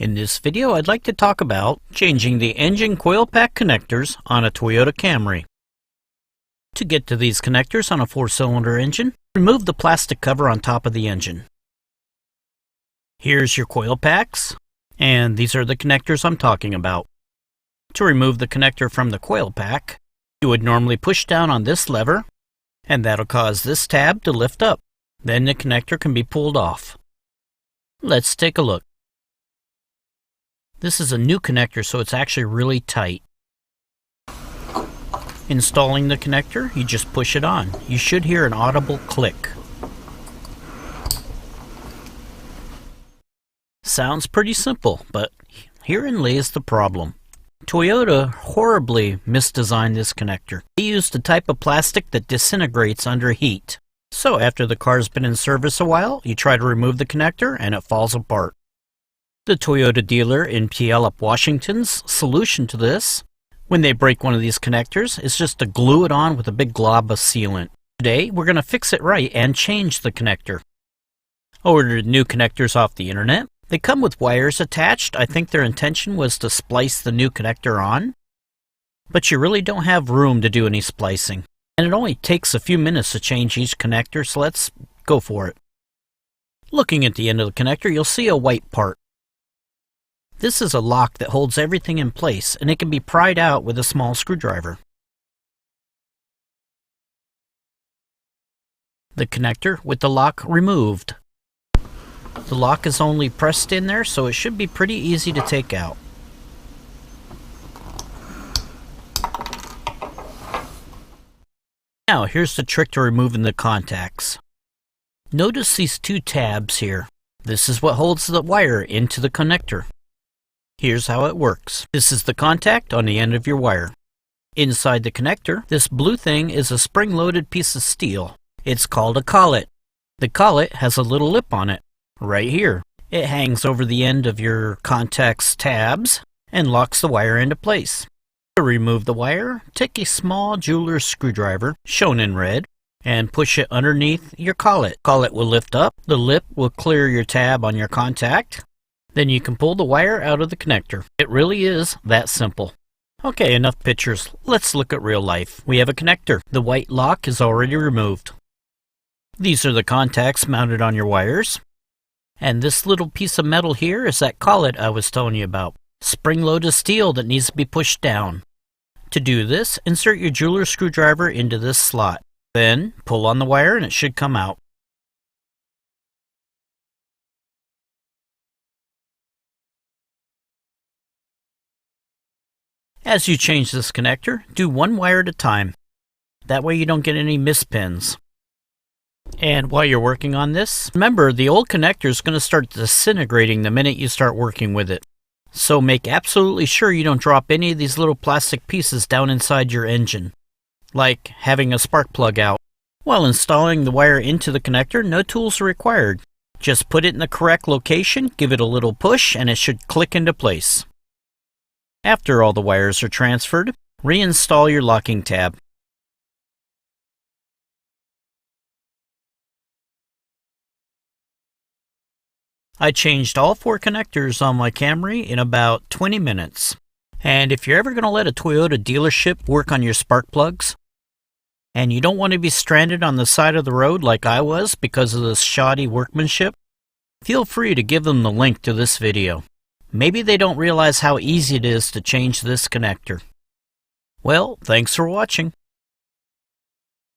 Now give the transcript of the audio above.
In this video, I'd like to talk about changing the engine coil pack connectors on a Toyota Camry. To get to these connectors on a 4-cylinder engine, remove the plastic cover on top of the engine. Here's your coil packs, and these are the connectors I'm talking about. To remove the connector from the coil pack, you would normally push down on this lever, and that'll cause this tab to lift up. Then the connector can be pulled off. Let's take a look. This is a new connector, so it's actually really tight. Installing the connector, you just push it on. You should hear an audible click. Sounds pretty simple, but herein lays the problem. Toyota horribly misdesigned this connector. They used a type of plastic that disintegrates under heat. So after the car's been in service a while, you try to remove the connector and it falls apart. The Toyota dealer in Puyallup, Washington's solution to this, when they break one of these connectors, is just to glue it on with a big glob of sealant. Today, we're going to fix it right and change the connector. I ordered new connectors off the internet. They come with wires attached. I think their intention was to splice the new connector on. But you really don't have room to do any splicing. And it only takes a few minutes to change each connector, so let's go for it. Looking at the end of the connector, you'll see a white part. This is a lock that holds everything in place, and it can be pried out with a small screwdriver. The connector with the lock removed. The lock is only pressed in there, so it should be pretty easy to take out. Now, here's the trick to removing the contacts. Notice these two tabs here. This is what holds the wire into the connector. Here's how it works. This is the contact on the end of your wire. Inside the connector, this blue thing is a spring-loaded piece of steel. It's called a collet. The collet has a little lip on it, right here. It hangs over the end of your contact's tabs and locks the wire into place. To remove the wire, take a small jeweler's screwdriver, shown in red, and push it underneath your collet. Collet will lift up, the lip will clear your tab on your contact, then you can pull the wire out of the connector. It really is that simple. Okay, enough pictures. Let's look at real life. We have a connector. The white lock is already removed. These are the contacts mounted on your wires. And this little piece of metal here is that collet I was telling you about. Spring-loaded steel that needs to be pushed down. To do this, insert your jeweler's screwdriver into this slot. Then, pull on the wire and it should come out. As you change this connector, do one wire at a time. That way you don't get any mispins. And while you're working on this, remember the old connector is going to start disintegrating the minute you start working with it. So make absolutely sure you don't drop any of these little plastic pieces down inside your engine, like having a spark plug out. While installing the wire into the connector, no tools are required. Just put it in the correct location, give it a little push, and it should click into place. After all the wires are transferred, reinstall your locking tab. I changed all 4 connectors on my Camry in about 20 minutes. And if you're ever going to let a Toyota dealership work on your spark plugs, and you don't want to be stranded on the side of the road like I was because of this shoddy workmanship, feel free to give them the link to this video. Maybe they don't realize how easy it is to change this connector. Well, thanks for watching.